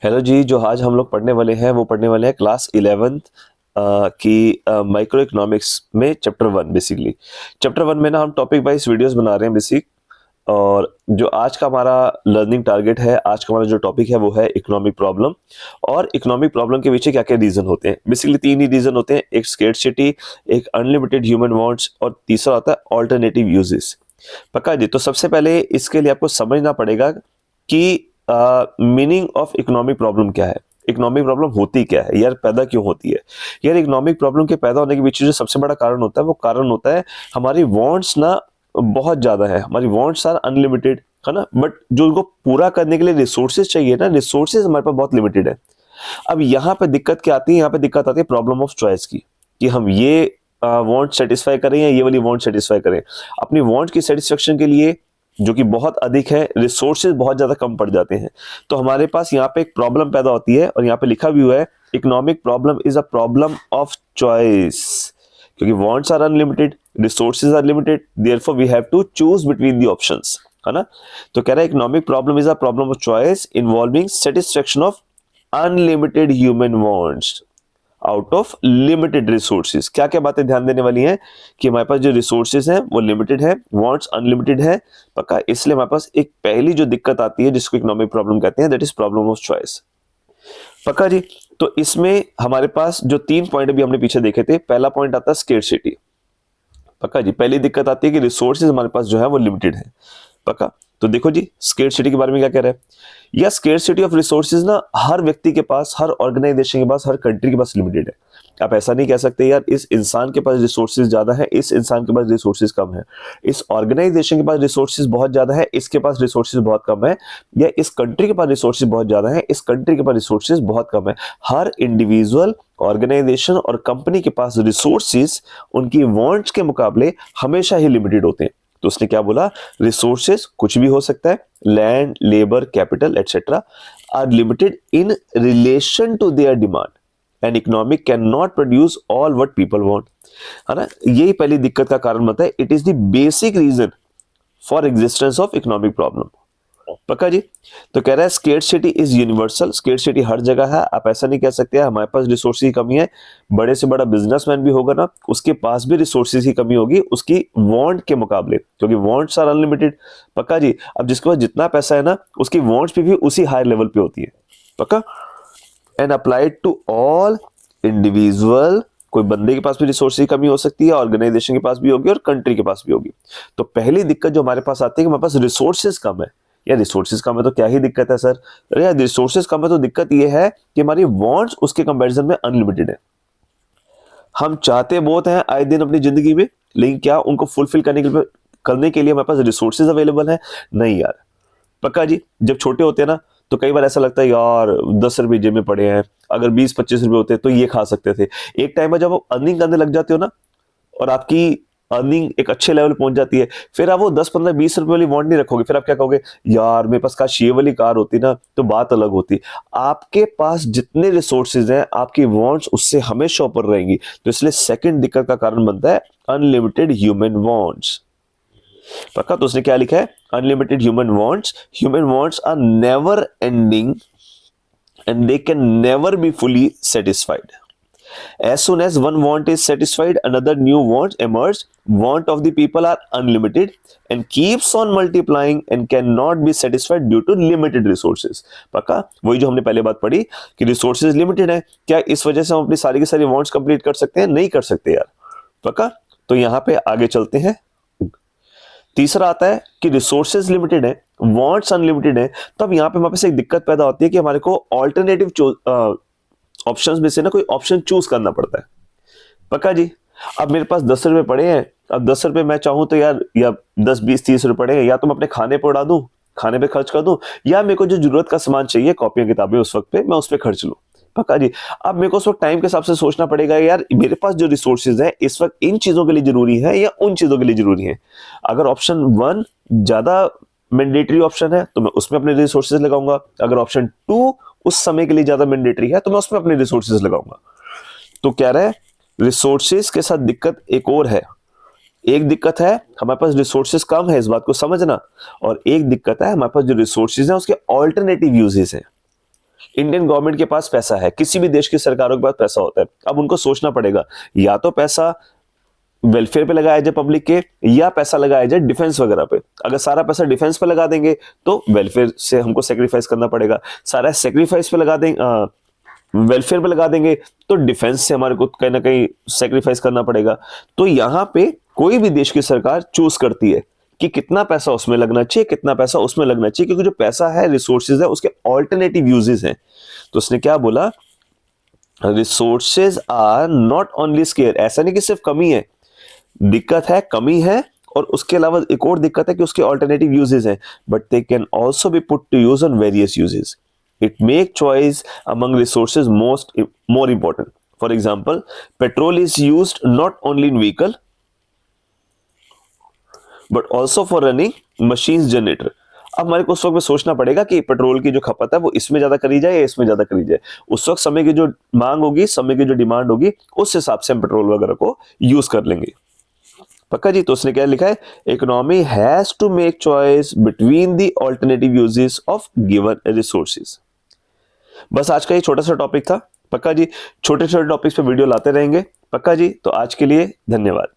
Hello जी। जो आज हम लोग पढ़ने वाले हैं वो पढ़ने वाले हैं क्लास 11th की माइक्रो इकोनॉमिक्स में चैप्टर 1। बेसिकली चैप्टर 1 में ना हम टॉपिक वाइज वीडियोस बना रहे हैं बेसिक। और जो आज का हमारा लर्निंग टारगेट है, आज का हमारा जो टॉपिक है वो है इकोनॉमिक प्रॉब्लम। और इकोनॉमिक प्रॉब्लम के पीछे क्या क्या रीजन होते हैं? बेसिकली तीन ही रीजन होते हैं, एक स्केर्सिटी, एक अनलिमिटेड ह्यूमन वांट्स और तीसरा होता है ऑल्टरनेटिव यूजेस। पक्का जी। तो सबसे पहले इसके लिए आपको समझना पड़ेगा कि मीनिंग ऑफ इकोनॉमिक प्रॉब्लम क्या है, इकोनॉमिक प्रॉब्लम होती क्या है, यार पैदा क्यों होती है। यार इकोनॉमिक प्रॉब्लम के पैदा होने के पीछे जो सबसे बड़ा कारण होता है वो कारण होता है हमारी वांट्स ना बहुत ज्यादा है, हमारी वांट्स आर अनलिमिटेड, है ना। बट जो उनको पूरा करने के लिए रिसोर्सेज चाहिए ना, रिसोर्सेज हमारे पास बहुत लिमिटेड है। अब यहाँ पे दिक्कत क्या आती है? यहाँ पे दिक्कत आती है प्रॉब्लम ऑफ चॉइस की, कि हम ये वांट सेटिस्फाई करें या ये वाली वांट सेटिस्फाई करें। अपनी वांट की सेटिस्फेक्शन के लिए जो कि बहुत अधिक है, रिसोर्सेज बहुत ज्यादा कम पड़ जाते हैं। तो हमारे पास यहाँ पे एक प्रॉब्लम पैदा होती है और यहाँ पे लिखा भी हुआ है economic problem is a problem of choice. क्योंकि wants are unlimited, resources are limited, therefore we have to choose between the options, है ना। तो कह रहा है economic problem is a problem of choice involving satisfaction of unlimited human wants out of limited resources. क्या क्या बातें ध्यान देने वाली हैं कि हमारे पास जो रिसोर्सेज हैं वो लिमिटेड है, वांट्स अनलिमिटेड है। पक्का। इसलिए हमारे पास एक पहली जो दिक्कत आती है जिसको इकोनॉमिक प्रॉब्लम कहते हैं, that is problem of choice. पक्का जी। तो इसमें हमारे पास जो तीन पॉइंट अभी हमने पीछे देखे थे, पहला पॉइंट आता है स्केर्सिटी। पक्का जी। पहली दिक्कत आती है कि रिसोर्सेज हमारे पास जो है वो लिमिटेड है। पक्का। तो देखो जी स्केर्सिटी के बारे में क्या कह रहा है। या स्केर्सिटी ऑफ रिसोर्सेज ना हर व्यक्ति के पास, हर ऑर्गेनाइजेशन के पास, हर कंट्री के पास लिमिटेड है। आप ऐसा नहीं कह सकते यार इस इंसान के पास रिसोर्सेज ज्यादा है, इस इंसान के पास रिसोर्सेज कम है, इस ऑर्गेनाइजेशन के पास रिसोर्सेज बहुत ज्यादा है, इसके पास रिसोर्सेज बहुत कम है, या इस कंट्री के पास रिसोर्सेज बहुत ज्यादा है, इस कंट्री के पास रिसोर्सेज बहुत कम है। हर इंडिविजुअल, ऑर्गेनाइजेशन और कंपनी के पास रिसोर्सेज उनकी वांट्स के मुकाबले हमेशा ही लिमिटेड होते हैं। तो उसने क्या बोला, रिसोर्सेज कुछ भी हो सकता है, land, labour, capital etcetera are limited in relation to their demand and economic can not produce all what people want, है ना। यही पहली दिक्कत का कारण बनता है। It is the basic reason for existence of economic problem. पक्का जी। तो कह रहा है स्केर्सिटी इज यूनिवर्सल, स्केर्सिटी हर जगह है। आप ऐसा नहीं कह सकते हमारे पास रिसोर्सेज की कमी है, बड़े से बड़ा बिजनेसमैन भी होगा ना उसके पास भी रिसोर्सेज की कमी होगी उसकी वांट के मुकाबले, क्योंकि वांट्स आर अनलिमिटेड। पक्का जी। अब जिसके पास जितना पैसा है ना उसकी वांट्स भी उसी हाई लेवल पे होती है। पक्का। And applied to all individual, कोई बंदे के पास भी रिसोर्स की कमी हो सकती है, ऑर्गेनाइजेशन के पास भी होगी और कंट्री के पास भी होगी। तो पहली दिक्कत जो हमारे पास आती है कि हमारे पास रिसोर्सेज कम है। या रिसोर्सेज कम है तो क्या ही दिक्कत है सर? अरे यार रिसोर्सेज कम है तो दिक्कत ये है कि हमारी वांट्स उसके कंपैरिजन में अनलिमिटेड है। हम चाहते बहुत हैं आए दिन अपनी जिंदगी में, लेकिन क्या उनको फुलफिल करने के लिए हमारे पास रिसोर्सेज अवेलेबल है? नहीं यार। पक्का जी। जब छोटे होते हैं ना तो कई बार ऐसा लगता है यार 10 रुपए जेब में पड़े हैं, अगर 20-25 रुपए होते तो ये खा सकते थे। एक टाइम में जब आप अर्निंग करने लग जाते हो ना और आपकी अर्निंग एक अच्छे लेवल पहुंच जाती है, फिर आप वो 10-15-20 रुपए वाली वांट नहीं रखोगे। फिर आप क्या कहोगे, यार मेरे पास काश ये वाली कार होती ना तो बात अलग होती। आपके पास जितने रिसोर्सेज हैं आपकी वांट्स उससे हमेशा ऊपर रहेंगी। तो इसलिए सेकंड दिक्कत का कारण बनता है अनलिमिटेड ह्यूमन वांट्स। पक्का। तो उसने क्या लिखा है, unlimited human wants are never ending and they can never be fully satisfied. As soon as one want is satisfied, another new want emerges. Want of the people are unlimited and keeps on multiplying and cannot be satisfied due to limited resources. पक्का। वही जो हमने पहले बात पढ़ी कि resources limited है, क्या इस वजह से हम अपनी सारी की सारी wants कंप्लीट कर सकते हैं? नहीं कर सकते यार। पक्का। तो यहाँ पे आगे चलते हैं। तीसरा आता है कि रिसोर्सेज लिमिटेड है, वांट्स अनलिमिटेड है। तब यहाँ पे हमारे पास एक दिक्कत पैदा होती है कि हमारे को ऑल्टरनेटिव ऑप्शंस में से ना कोई ऑप्शन चूज करना पड़ता है। पक्का जी। अब मेरे पास 10 रुपए पड़े हैं, अब 10 रुपए मैं चाहूं तो यार, या 10-20-30 रुपए पड़े हैं, या तो मैं अपने खाने पे उड़ा दूं, खाने पे खर्च कर दूं, या मेरे को जो जरूरत का सामान चाहिए, कॉपियां किताबें, उस वक्त पे मैं उस पर खर्च लूं। पक्का जी। अब मेरे को उस वक्त टाइम के हिसाब से सोचना पड़ेगा यार मेरे पास जो रिसोर्सेज है इस वक्त इन चीजों के लिए जरूरी है या उन चीजों के लिए जरूरी है। अगर ऑप्शन 1 ज्यादा मैंडेटरी ऑप्शन है तो मैं उसमें अपने रिसोर्सेज लगाऊंगा, अगर ऑप्शन 2 उस समय के लिए ज्यादा मैंडेटरी है तो मैं उसमें अपने रिसोर्सेज लगाऊंगा। तो क्या रहा है, रिसोर्सेज के साथ दिक्कत एक और है। एक दिक्कत है हमारे पास रिसोर्सेज कम है, इस बात को समझना, और एक दिक्कत है हमारे पास जो रिसोर्सेज है उसके ऑल्टरनेटिव यूजेस हैं। इंडियन गवर्नमेंट के पास पैसा है, किसी भी देश की सरकारों के पास पैसा होता है। अब उनको सोचना पड़ेगा, या तो पैसा वेलफेयर पे लगाया जाए पब्लिक के, या पैसा लगाया जाए डिफेंस वगैरह पे। अगर सारा पैसा डिफेंस पे लगा देंगे तो वेलफेयर से हमको सेक्रीफाइस करना पड़ेगा, सारा सेक्रीफाइस पे लगा देंगे, वेलफेयर पे लगा देंगे तो डिफेंस से हमारे को कहीं ना कहीं सेक्रीफाइस करना पड़ेगा। तो यहां पे कोई भी देश की सरकार चूज करती है कि कितना पैसा उसमें लगना चाहिए, कितना पैसा उसमें लगना चाहिए, क्योंकि जो पैसा है, रिसोर्सेज है, उसके ऑल्टरनेटिव यूजेस हैं। तो उसने क्या बोला, resources are not only scarce, ऐसा नहीं कि सिर्फ कमी है, दिक्कत है, कमी है, और उसके अलावा एक और दिक्कत है कि उसके ऑल्टरनेटिव यूजेस हैं, but they can also be put to use on various uses. It make choice among resources more important. For example, petrol is used not only in vehicle but also for running machines, generator. अब हमारे को उस वक्त में सोचना पड़ेगा कि petrol की जो खपत है वो इसमें ज्यादा करी जाए या इसमें ज्यादा करी जाए। उस वक्त समय की जो मांग होगी, समय की जो डिमांड होगी, उस हिसाब से हम पेट्रोल वगैरह को यूज कर लेंगे। पक्का जी। तो उसने क्या लिखा है, economy has to make choice between the alternative uses of given resources. बस आज का ये छोटा सा टॉपिक था। पक्का जी, छोटे छोटे टॉपिक्स पे वीडियो लाते रहेंगे। पक्का जी। तो आज के लिए धन्यवाद।